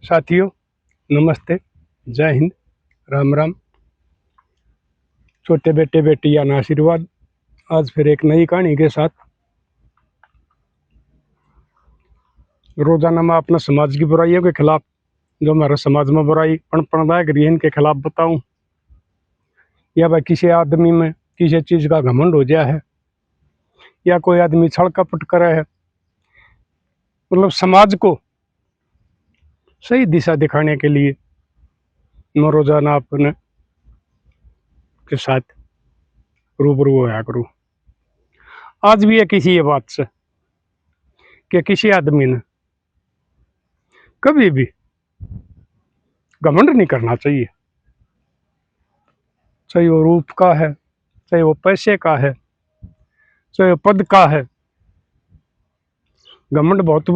साथियों, नमस्ते, जय हिंद, राम राम। छोटे बेटे बेटियां ना आशीर्वाद। आज फिर एक नई कहानी के साथ। रोजाना मैं अपने समाज की बुराइयों के खिलाफ, जो हमारे समाज में बुराई पनपन रही है, इनके खिलाफ बताऊं। या भाई किसी आदमी में किसी चीज का घमंड हो गया है, या कोई आदमी छल कपट करे है, मतलब समाज को सही दिशा दिखाने के लिए मैं रोजाना अपने के साथ रूबरू होया करूं। आज भी है किसी ये बात से कि किसी आदमी ने कभी भी घमंड नहीं करना चाहिए, चाहे वो रूप का है, चाहे वो पैसे का है, चाहे वो पद का है। घमंड बहुत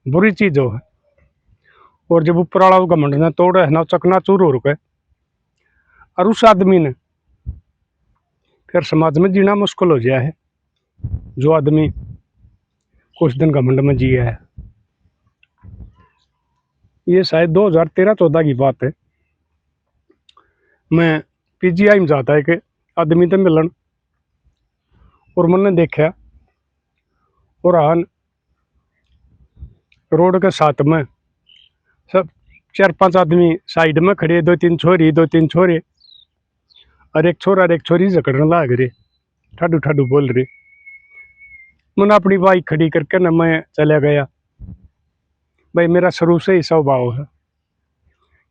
बुरी चीज हो है, और जब ऊपर वाला वो घमंड ने तोड़े है ना, चकनाचूर हो रुके, और उस आदमी ने फिर समाज में जीना मुश्किल हो गया है। जो आदमी कुछ दिन घमंड में जिया है, ये शायद 2013-14 की बात है। मैं पीजीआई में जाता है कि आदमी तो मिलन, और मैंने देखा और आन रोड के साथ में सब 4-5 आदमी साइड में खड़े, 2-3 छोरे और एक छोरा और एक छोरी झगड़ने लाग रहे, ठाडू ठाडू बोल रहे। मैंने अपनी बाइक खड़ी करके ना मैं चला गया। भाई मेरा शुरू से ही स्वभाव है,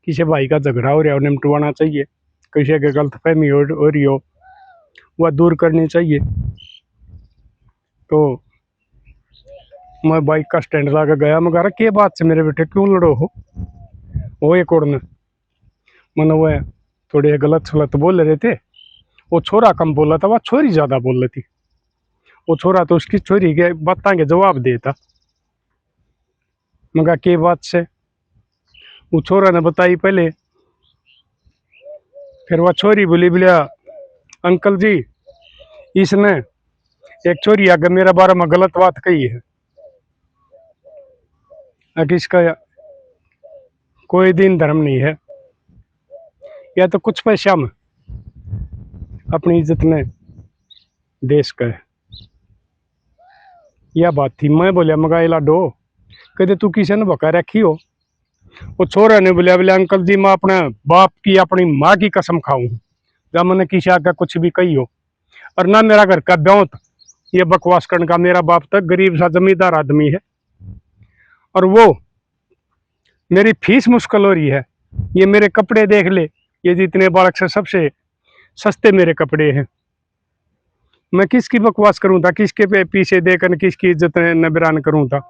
किसी भाई का झगड़ा हो रहा है निपटवाना चाहिए, किसी के गलतफहमी हो रही हो वह दूर करनी चाहिए। तो मैं बाइक का स्टैंड लाकर गया। मैं कहा क्या बात से मेरे बेटे क्यों लड़ो हो? वो एक और ने मैंने वह थोड़े गलत सलत बोल रहे थे। वो छोरा कम बोला था, वह छोरी ज्यादा बोल रही थी। वो छोरा तो उसकी छोरी के बातें के जवाब देता। मैं कहा के बात से? वो छोरा ने बताई पहले, फिर वह छोरी बोली, बोलिया अंकल जी, इसने एक छोरी आगे मेरे बारे में गलत बात कही है, कि इसका कोई दीन धर्म नहीं है, या तो कुछ पैसा में अपनी इज्जत ने देश का है। यह बात थी। मैं बोलिया मगा लाडो, कहते तू किसी ने बका रखी हो? वो छोरा ने बोलिया, बोले अंकल जी मैं अपने बाप की अपनी माँ की कसम खाऊं जब मैंने किसी आगे कुछ भी कही हो, और ना मेरा घर का ब्योत ये बकवास करने का। मेरा बाप तक गरीब सा जमींदार आदमी है, और वो मेरी फीस मुश्किल हो रही है। ये मेरे कपड़े देख ले, ये जितने बालक से सबसे सस्ते मेरे कपड़े हैं। मैं किसकी बकवास करूं था, किसके पे पीछे देकर किसकी इज्जत नबरान करूं था?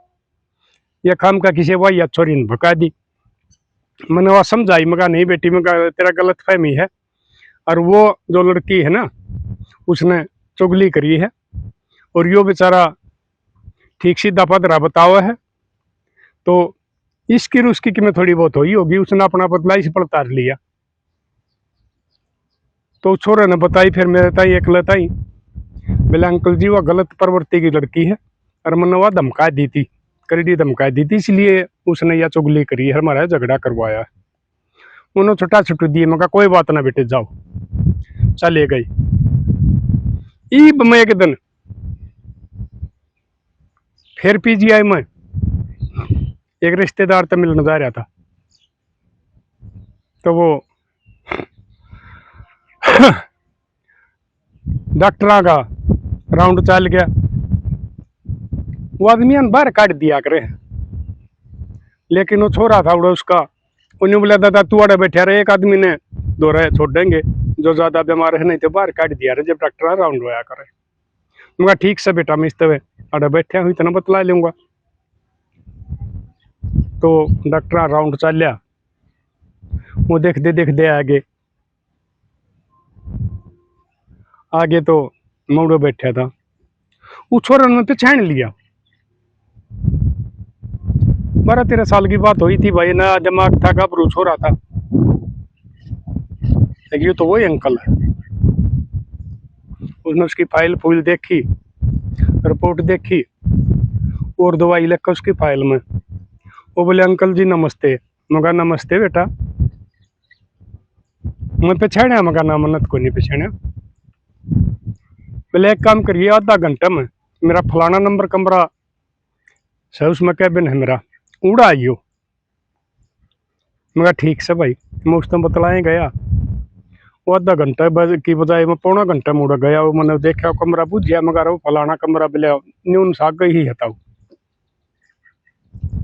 या खाम का किसी वाही या छोरी ने भगा दी। मैंने वह समझाई, मगा नहीं बेटी, मगा तेरा गलत फहमी है, और वो जो लड़की है ना उसने चुगली करी है, और यो बेचारा ठीक सीधा पदरा बतावा है। तो इसकी उसकी की में थोड़ी बहुत हुई होगी, उसने अपना बदला इस पर तार लिया। तो छोरे ने बताई फिर मेरे ताई एक लताई, बोले अंकल जी वह गलत प्रवृत्ति की लड़की है, और मैंने वह धमका दी थी, करीडी धमका दी थी, इसलिए उसने यह चुगली करी है, हमारा झगड़ा करवाया है। उन्होंने छोटा छुट्टी दिए। मैं कोई बात ना बेटे जाओ, चले गई। ईब मैं एक दिन फिर पीजीआई में एक रिश्तेदार तो मिलने जा रहा था। तो वो डॉक्टर का राउंड चल गया, वो आदमी बाहर काट दिया करे, लेकिन वो छोरा था उड़ा उसका, उन्हें बोला दादा तू अड़े बैठे रहे, एक आदमी ने दोहरा छोड़ देंगे, जो ज्यादा बीमार है नहीं तो बाहर काट दिया रहे जब डॉक्टर राउंड होया करे। मैं ठीक से बेटा, मैं इस तरह अड़े बैठे हुई इतना बतला लूंगा। तो डॉक्टर राउंड चल लिया, वो देखते देखते आगे तो मौड़ो बैठा था। वो छोरा ने पहचान लिया। 12-13 साल की बात हुई थी भाई, ना दिमाग था, घबरू छोरा था। ये तो वही अंकल है। उसने उसकी फाइल फूल देखी, रिपोर्ट देखी, और दवाई लिखा उसकी फाइल में, वो बोले अंकल जी नमस्ते। मगा नमस्ते बेटा। मैं पछाड़ा मगा ना मन्नत को नहीं पछाड़ा। बोले एक काम करिए आधा घंटा में मेरा फलाना नंबर कमरा है उसमें कैबिन है मेरा, उड़ा आइयो। मगा ठीक से भाई। मैं उस टाइम बतलाए गया। वो आधा घंटा की बजाय मैं पौना घंटा मुड़ा गया। वो मैंने देखा कमरा बुझ गया मगर वो फलाना कमरा बोले न्यून साग ही है।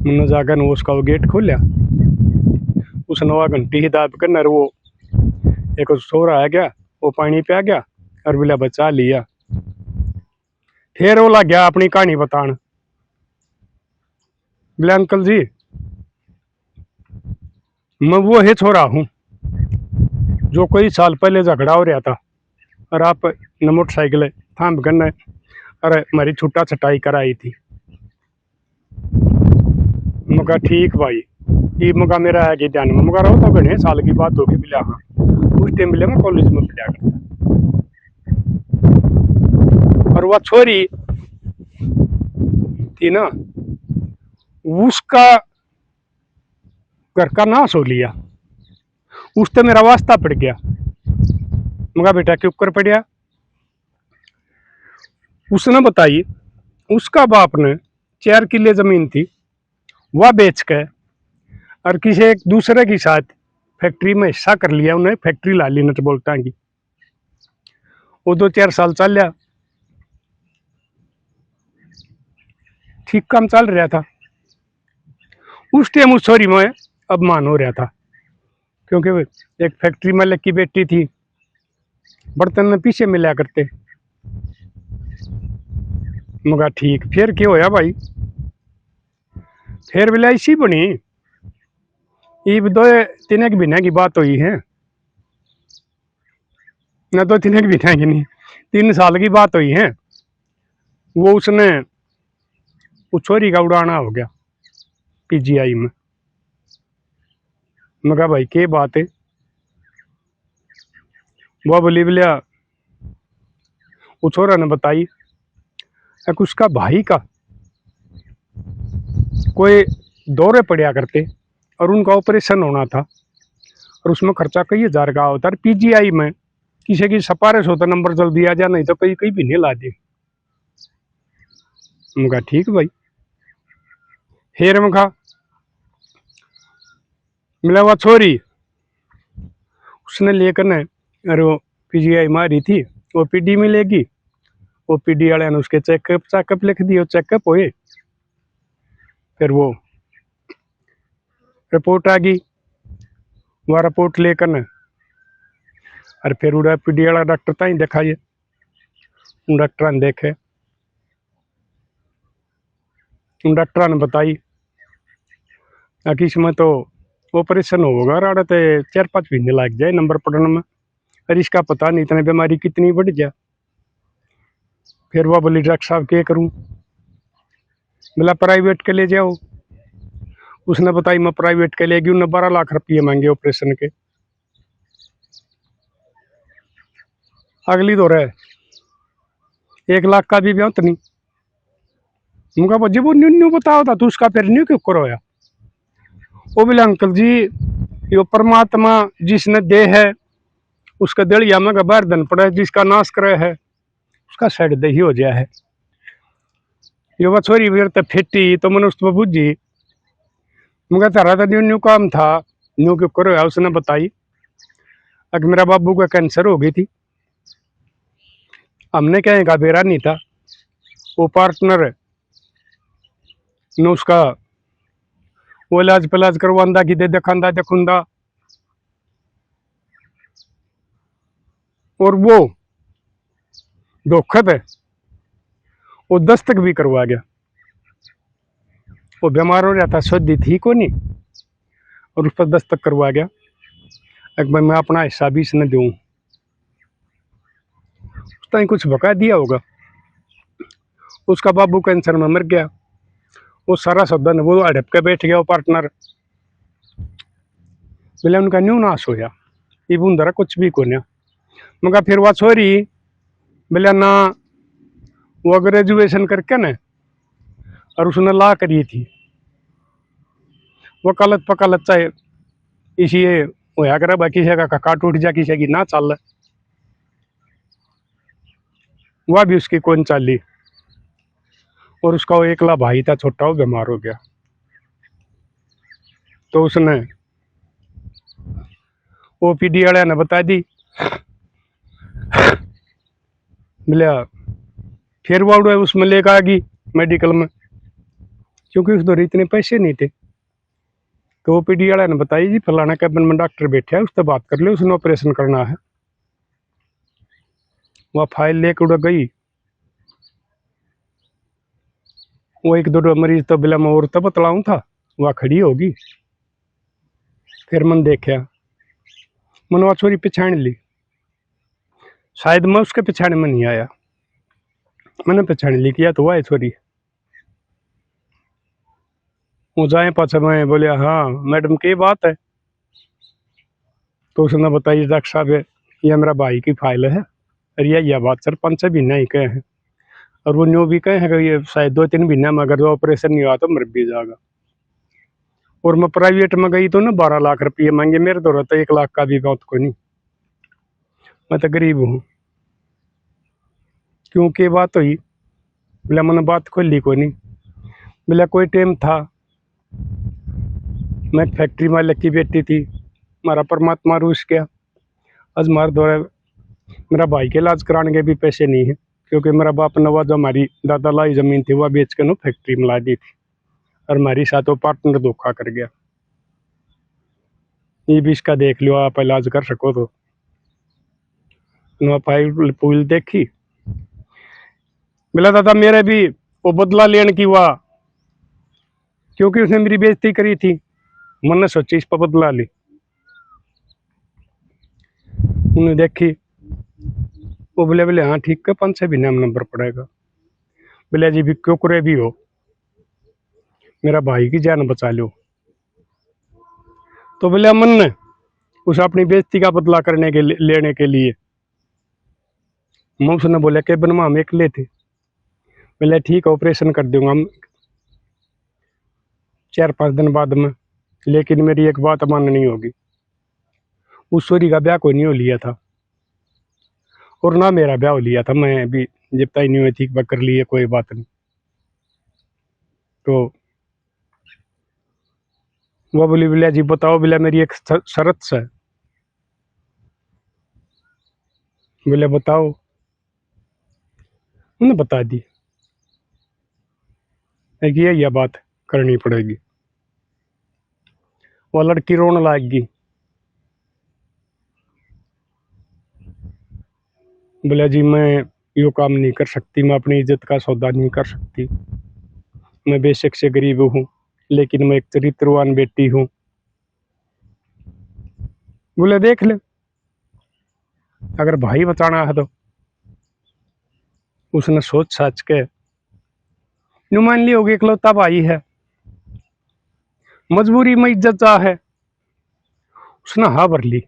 मैंने जाकर उसका वो गेट खोलिया। उस नवा घंटी ही दाब कर नर वो एक सोरा आ गया। वो पानी पे आ गया और बोला बचा लिया। फिर वो लग गया अपनी कहानी बतान। बोले अंकल जी मैं वो है छोरा हूँ जो कई साल पहले झगड़ा हो रहा था और आप न मोटरसाइकिल थाम करने अरे हमारी छुट्टा छटाई कराई थी। मगा ठीक भाई। ये मगा मेरा है कि ध्यान में मगर वो तो घने साल की बात होगी। बोले हाँ उस टाइम बोले मैं कॉलेज में पढ़ा करता। और वह छोरी थी ना उसका घर का नाश हो लिया। उससे मेरा वास्ता पड़ गया। मगा बेटा क्यों कर पड़ा। उसने बताई उसका बाप ने 4 किले जमीन थी वह बेच के और किसी एक दूसरे के साथ फैक्ट्री में हिस्सा कर लिया। उन्हें फैक्ट्री ला ली नट बोल्टा की। वो 2-4 साल चल रहा ठीक काम चल रहा था। उस टाइम उस छोरी में अपमान हो रहा था क्योंकि एक फैक्ट्री मालिक की बेटी थी। बर्तन में पीछे मिला करते। मगा ठीक फिर क्या होया भाई। फिर बोला इसी बनी। ये 2-3 महीने की बात हुई है न 2-3 महीने की नहीं 3 साल की बात हुई है। वो उसने उस छोरी का उड़ाना हो गया पीजीआई में। मगा भाई क्या बात है। वो बोली बोलिया वो छोरा ने बताई एक उसका भाई का कोई दौरे पड़ा करते और उनका ऑपरेशन होना था और उसमें खर्चा कई हजार का होता है। पीजीआई में किसी की सिफारिश होता नंबर जल्दी आ जा नहीं तो कहीं कहीं भी नहीं ला दे। उनका ठीक भाई। फिर मैं कहा मिला हुआ छोरी उसने लेकर ने अरे वो पीजीआई मारी थी ओपीडी में लेगी। ओपीडी वाले ने उसके चेकअप चेकअप लिख दिए। चेकअप हुए फिर वो रिपोर्ट आ गई। वह रिपोर्ट लेकर ने और फिर उड़ा पीडी वाला डॉक्टर ताई दिखाइए। उन डॉक्टर ने देखे उन डॉक्टर ने बताई कि इसमें तो ऑपरेशन होगा राड़ा तो 4-5 महीने लग जाए नंबर पड़ने में और इसका पता नहीं इतनी बीमारी कितनी बढ़ जाए। फिर वह बोली डॉक्टर साहब क्या करूं। बोला प्राइवेट के ले जाओ। उसने बताई मैं प्राइवेट के ले गई। उन्हें 12 लाख रुपये मांगे ऑपरेशन के। अगली दौर है 1 लाख का भी ब्याह नहीं। उनका जब वो न्यू न्यू बताओ था तो उसका फिर न्यू क्यों करवाया। वो बोले अंकल जी यो परमात्मा जिसने दे है उसका दलिया में बाहर धन पड़ा है जिसका नाश करे है उसका साइड दही हो गया है। यो छोरी फिर तो फिटी तो मैंने उसमें बुझी। मुझे तारा तो न्यू न्यू काम था न्यू क्यों करो। उसने बताई अगर मेरा बाबू का कैंसर हो गई थी। हमने क्या का बेरा नहीं था। वो पार्टनर ने उसका वो इलाज पिलाज करवांदा कि दे दिखांदा देखुंदा और वो धोखा है वो दस्तक भी करवा गया। वो बीमार हो रहा था सर्दी थी को नहीं और उस पर दस्तक करवा गया। एक भाई मैं अपना हिस्सा भी इसने दूँ उस टाइम कुछ बका दिया होगा। उसका बाबू कैंसर में मर गया। वो सारा सौदा ने वो हड़प के बैठ गया। वो पार्टनर बोले उनका न्यू नाश होया ये बुंदरा कुछ भी को नहीं। मगर फिर वह छोरी बोले ना वो ग्रेजुएशन करके न और उसने ला करी थी वकालत पकालत चाहे इसी ये होया करे भाई, किसी का कक्का टूट जा, किसी की ना चल, वह भी उसकी कौन चाली। और उसका वो एकला भाई था छोटा, वो बीमार हो गया, तो उसने ओपीडी वाले ने बता दी, बोलिया फिर वो उसमें लेकर आ गई मेडिकल में, क्योंकि उस दौर इतने पैसे नहीं थे। तो ओपीडी वाले ने बताई जी फलाना कैबिन में डॉक्टर बैठा है, उससे बात कर ले, उसने ऑपरेशन करना है। वह फाइल लेकर उड़ गई। वो एक दो मरीज तो बिला मैं और तो बतलाऊं था, वह खड़ी होगी। फिर मन देखा, मन वह छोरी पछाण ली, शायद मैं उसके पछाने में नहीं आया, मैंने पछाण ली किया तो वह है छोरी। वो जाए पाछे मैं बोलिया हाँ मैडम की बात है। तो उसने बताई डॉक्टर साहब ये मेरा भाई की फाइल है, और यह बात सर 5-6 महीना ही कहे हैं, और वो न्यू भी कहे हैं कि ये शायद 2-3 महीना में अगर ऑपरेशन नहीं हुआ तो मर भी जाएगा। और मैं प्राइवेट में गई तो ना 12 लाख रुपये मांगे, मेरे तो रहता 1 लाख का भी बहुत को नहीं, मैं तो गरीब हूँ। क्योंकि बात हुई, बोला मैंने बात खोली को नहीं। बोला कोई टाइम था, मैं फैक्ट्री मालिक की बेटी थी, हमारा परमात्मा रूस गया। आज मार दौरे मेरा भाई के इलाज कराने के भी पैसे नहीं है, क्योंकि मेरा बाप नवा जो हमारी दादा लाई जमीन थी वह बेच के ना फैक्ट्री में ला दी थी, और हमारी साथ वो पार्टनर धोखा कर गया। ये भी इसका देख लो, आप इलाज कर सको तो। फाइल पुल देखी, बोला दादा मेरे भी वो बदला लेने की हुआ, क्योंकि उसने मेरी बेइज्जती करी थी, मैंने सोची इस पर बदला ली। उन्हें देखी, वो बोले बोले हाँ ठीक है 5-6 महीने में नंबर पड़ेगा। बोले जी भी क्यों करे भी हो, मेरा भाई की जान बचा लो। तो बोले मन ने उस अपनी बेइज्जती का बदला करने के लेने के लिए, मैं उसने बोले के बनवा हम अकेले थे। बोले ठीक ऑपरेशन कर दूंगा हम 4-5 दिन बाद में, लेकिन मेरी एक बात माननी होगी, उस सोरी का ब्याह कोई नहीं हो लिया था, और ना मेरा ब्याह हो लिया था, मैं भी जब तक नहीं हुई थी कर लिए कोई बात नहीं। तो वो बोली बोलिया जी बताओ, बोला मेरी एक शर्त से। बोले बताओ, उन्हें बता दी कि यह बात करनी पड़ेगी। वो लड़की रोने लगी, बोला जी मैं यो काम नहीं कर सकती, मैं अपनी इज्जत का सौदा नहीं कर सकती, मैं बेशक से गरीब हूँ लेकिन मैं एक चरित्रवान बेटी हूँ। बोले देख ले, अगर भाई बचाना है तो। उसने सोच साच के नु मान ली होगी इकलौता भाई है, मजबूरी में इज्जत जा है, उसने हाँ भर ली।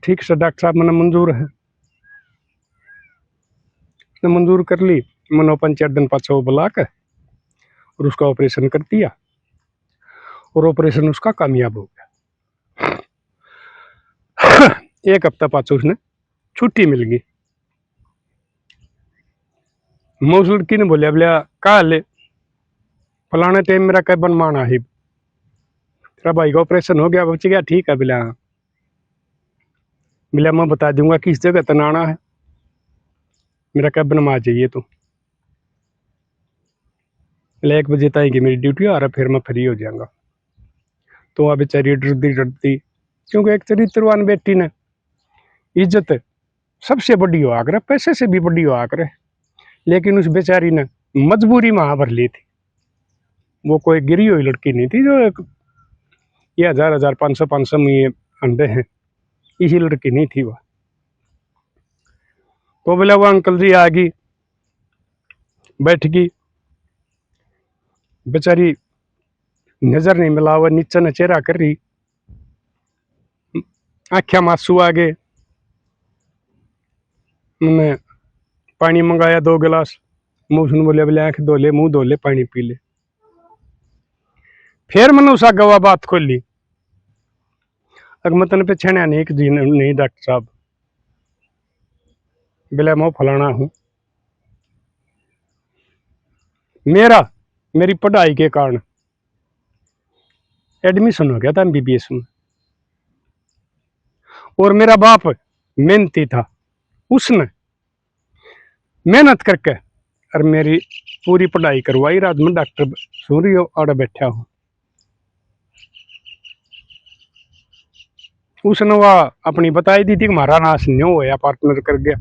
ठीक से डॉक्टर साहब मैंने मंजूर है, उसने मंजूर कर ली। मैंने 5-4 दिन पाछे वो बुला के और उसका ऑपरेशन कर दिया, और ऑपरेशन उसका कामयाब हो गया। 1 हफ्ता पाछे उसने छुट्टी मिल गई। मैं उस लड़की ने बोलिया बोलिया कहा ले फलाने टाइम मेरा कैबन माना ही, तेरा भाई का ऑपरेशन हो गया, बच गया, ठीक है। बोला हाँ। बोला मैं बता दूंगा किस जगह तनाना है, मेरा कैबन में आ जाइए तो। बोला 1 बजे तक की मेरी ड्यूटी आ रहा, फिर मैं फ्री हो जाऊंगा। तो वह बेचारी डरती डरती, क्योंकि एक चरित्रवान बेटी ने इज्जत सबसे बड़ी हो आकर, पैसे से भी बड़ी हो आकर, लेकिन उस बेचारी ने मजबूरी में भर ली थी। वो कोई गिरी हुई लड़की नहीं थी जो ये 1000 500 में ये अंडे हैं, इसी लड़की नहीं थी वह। तो बोला वो अंकल जी आ गई, बैठ गई, बेचारी नजर नहीं मिला, वह नीचे न चेहरा कर रही, आख्या मासू आ गए। मैंने पानी मंगाया 2 गिलास, मुँह सुन बोले बोले आँख धो ले, मुँह धो ले, पानी पी ले। फिर मैंने उस गवा बात खोली। अगर मैं तेन पछाणिया नहीं कि जी नहीं डॉक्टर साहब, बिला मैं फलाना हूं, मेरी पढ़ाई के कारण एडमिशन हो गया था एमबीबीएस में, और मेरा बाप मेहनती था, उसने मेहनत करके और मेरी पूरी पढ़ाई करवाई। रात में डॉक्टर सूर्य आड़े बैठा हूँ, उसने वह अपनी बताई दी थी कि हमारा नाश नहीं होया, पार्टनर कर गया।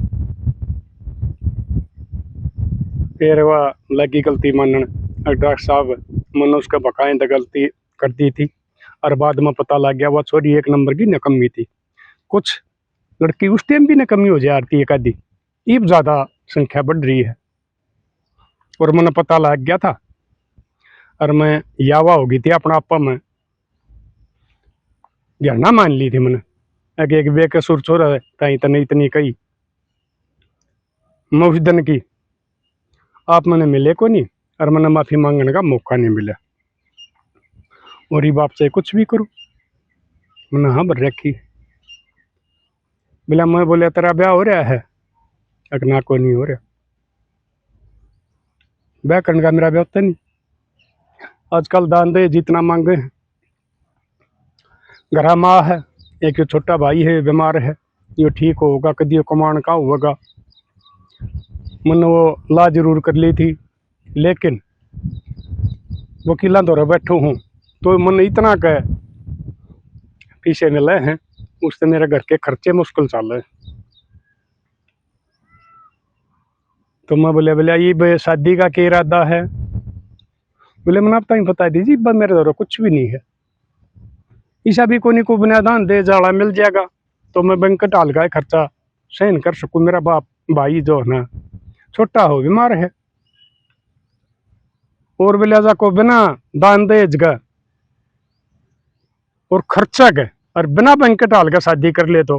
फिर वह लगी गलती मानन, डॉक्टर साहब मैंने उसका बकायदा गलती कर दी थी, और बाद में पता लग गया वह छोरी एक नंबर की नकम्मी थी। कुछ लड़की उस टाइम भी नकम्मी हो जाती है कदी, अब ज्यादा संख्या बढ़ रही है, और मैंने पता लग गया था, और मैं यावा हो गई थी अपना आपा में, घरना मान ली थी मैंने, अगे एक बेकसूर छोरा है ताई तने इतनी कही। मैं उस दिन की आप मैंने मिले को नहीं, और मैंने माफी मांगने का मौका नहीं मिला, और ये बाप से कुछ भी करूं। मैंने हाँ भर रखी, बोला मैं बोले तेरा ब्याह हो रहा है, अकना को नहीं हो रहा, ब्याह करने का मेरा ब्याह होता नहीं। आजकल दान दे जितना मांगे हैं, घर माँ है, एक छोटा भाई है बीमार है, ये ठीक होगा कदी कमान का होगा। मैंने वो ला जरूर कर ली थी, लेकिन वकीलों द्वारा बैठो हूँ तो मन इतना कह पीछे मिले हैं, उससे मेरे घर के खर्चे मुश्किल चल रहे। तो मैं बोले बोले ये शादी का क्या इरादा है, बोले मैंने आप बता दीजिए, मेरे द्वारा कुछ भी नहीं है, ईसा भी कोनी को बुनियादान दे जाला मिल जाएगा तो मैं बैंक टाल का खर्चा सहन कर सकूं। मेरा बाप भाई जो है ना छोटा हो बीमार है, और बिलाजा को बिना दान देज का और खर्चा के और बिना बैंक टाल का शादी कर ले तो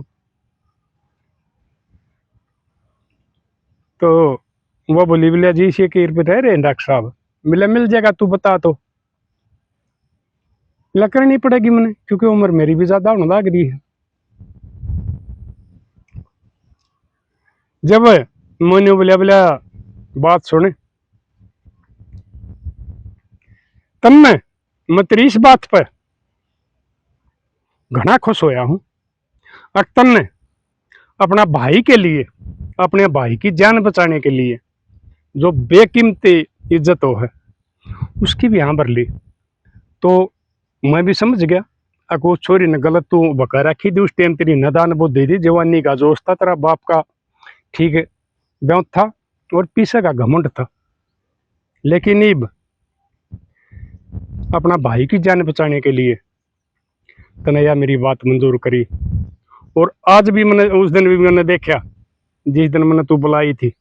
वो बोली बोलिया जी इसी के रुपये रह रहे डॉक्टर साहब, मिला मिल जाएगा तू बता, तो मिला करनी पड़ेगी मैंने, क्योंकि उम्र मेरी भी ज्यादा होने लग रही है। जब मैंने बोलिया बोलिया बात सुने, तब मैं तेरी इस बात पर घना खुश होया हूं, और तन्ने अपना भाई के लिए, अपने भाई की जान बचाने के लिए जो बेकीमती इज्जत हो है उसकी भी यहाँ भर ली। तो मैं भी समझ गया अको छोरी ने गलत तू बका रखी थी, उस टाइम तेरी नदान बुद्धि थी, जवानी का जोश था, तेरा बाप का ठीक है ब्याह था और पीछे का घमंड था, लेकिन इब अपना भाई की जान बचाने के लिए तनैया मेरी बात मंजूर करी। और आज भी मैंने उस दिन भी मैंने देखा जिस दिन मैंने तू बुलाई थी,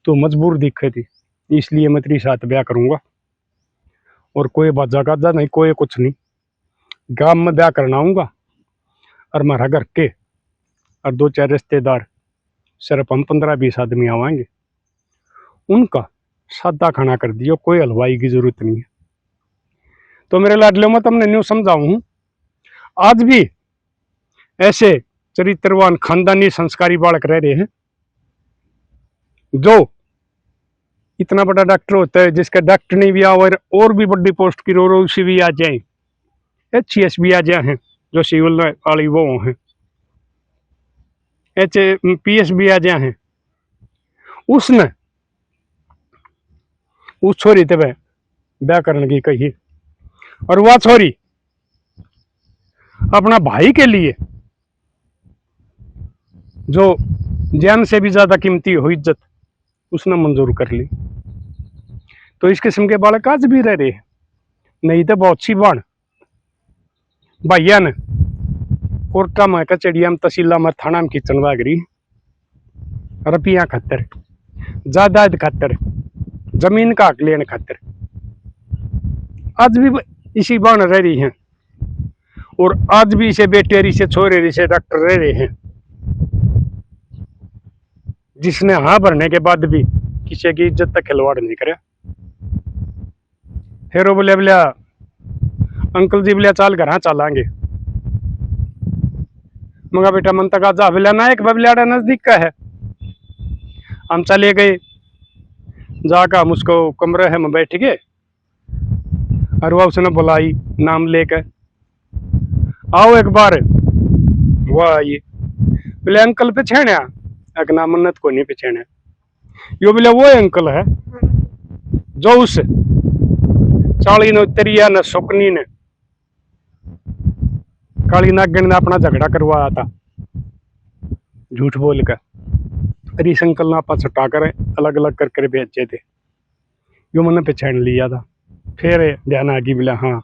तू मजबूर दिखे थी, इसलिए मैं तेरी साथ ब्याह करूंगा, और कोई बाजा गाजा नहीं, कोई कुछ नहीं, गांव में ब्याह करना आऊंगा, और हमारा घर के और दो चार रिश्तेदार, सिर्फ हम 15-20 आदमी आवाएंगे, उनका सादा खाना कर दियो, कोई हलवाई की जरूरत नहीं है। तो मेरे लाडले में तुमने न्यू समझाऊं हूं, आज भी ऐसे चरित्रवान खानदानी संस्कारी बालक रह रहे हैं जो इतना बड़ा डॉक्टर होता है, जिसका डॉक्टर नहीं भी और भी बड़ी पोस्ट की सी भी आ जाए, HCS भी आ जाए हैं, जो सिविल वाली वो हैं, PS भी आ जाए हैं, उसने उस छोरी तब ब्याह करने की कही, और वह छोरी अपना भाई के लिए जो जान से भी ज्यादा कीमती हो इज्जत, उसने मंजूर कर ली। तो इस किस्म के बालक आज भी रह रहे हैं, नहीं तो बहुत सी बाण भैया ने कोर्टा में कचड़िया में तहसीला में थाना में खींचन वागरी, रुपया खातर, जायदाद खातर, जमीन का हक लेने खातर आज भी इसी बाण रह रही हैं, और आज भी इसे बेटे से छोरे से डॉक्टर रह रहे हैं, जिसने हाँ भरने के बाद भी किसी की इज्जत तक खिलवाड़ नहीं करे। फिर वो बोले बोलिया अंकल जी बोले चाल घर चलांगे। मगा बेटा मन तक जा बोला ना एक बबलियाड़ा नजदीक का है। हम चले गए, जाकर हम उसको कमरे है में बैठ गए और वह उसने बुलाई नाम लेकर, आओ एक बार। वाह ये बोले अंकल पछाणा, एक नाम मन्नत को नहीं पछाणा। यो बोले वो अंकल है जो उस चाली ने तेरिया ने सुकनी ने काली नागन ने अपना झगड़ा करवाया था झूठ बोल कर। अरे इस अंकल ने आप छुटा कर अलग अलग करके भेजे थे, यो मैंने पहचान लिया था। फिर ध्यान आ गई, बोला हाँ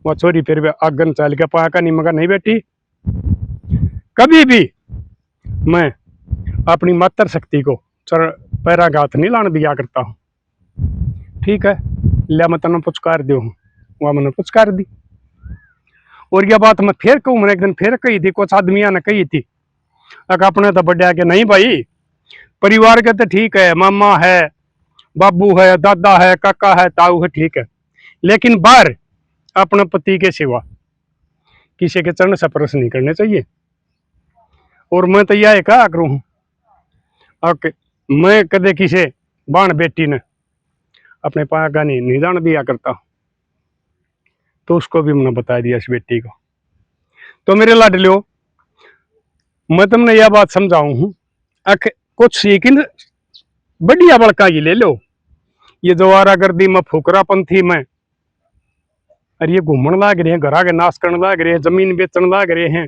वह छोरी फिर भी आगन चल के पाया का नहीं। मगर नहीं बेटी, कभी भी मैं अपनी मातर शक्ति को पैराघात नहीं लाने दिया करता हूँ। ठीक है, लिया मैं तेना पुचकार दो हूँ, वह मैंने पुचकार दी। और यह बात मैं फिर कहूँ, मैंने एक दिन फिर कही थी, कुछ आदमिया ने कही थी अगर अपने तो बढ़िया के नहीं भाई, परिवार के तो ठीक है, मामा है, बाबू है, दादा है, काका है, ताऊ है, ठीक है, लेकिन बाहर अपने पति के सिवा किसी के चरण स्पर्श नहीं करने चाहिए। और मैं तो यह कहा करूँ हूँ, मैं कदे किसी बाण बेटी ने अपने पाया का नहीं जान दिया करता, तो उसको भी मैंने बता दिया इस बेटी को। तो मेरे लाडलियो, मैं तुमने यह बात समझाऊं हूँ, कुछ सीख बढ़िया बड़का ही ले लो। ये जो आवारागर्दी में फुकरापंथी में अरे ये घूमने लाग रहे हैं, घरा के नाश करने लाग रहे हैं, जमीन बेचने लाग रहे हैं,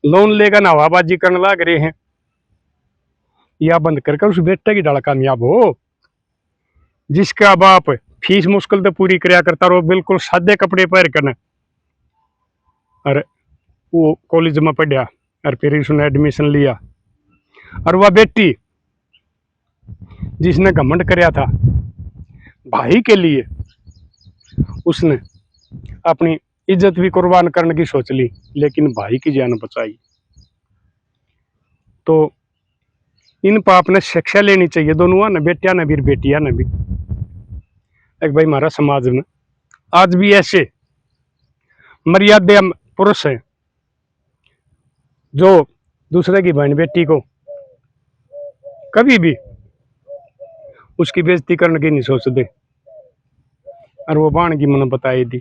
लोन लेकर हवाबाजी करने लाग रहे हैं, या बंद करके उस बेटे की डाल कामयाब हो जिसका बाप फीस मुश्किल तो पूरी कराया करता रहो, बिल्कुल सादे कपड़े पहन कर, और वो कॉलेज में पढ़ा और फिर उसने एडमिशन लिया। और वह बेटी जिसने घमंड कराया था भाई के लिए, उसने अपनी इज्जत भी कुर्बान करने की सोच ली, लेकिन भाई की जान बचाई। तो इन पाप ने शिक्षा लेनी चाहिए, दोनों ने, बेटिया ने भी बेटिया ने भी। एक भाई हमारा समाज में आज भी ऐसे मर्यादा पुरुष हैं जो दूसरे की बहन बेटी को कभी भी उसकी बेइज्जती करने की नहीं सोचते, और वो बाण की मैंने बताई थी।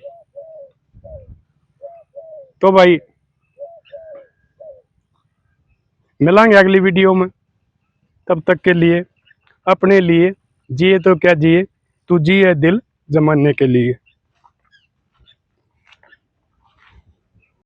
तो भाई मिलेंगे अगली वीडियो में, तब तक के लिए अपने लिए जिए तो क्या जिए, तू जिए दिल जमाने के लिए।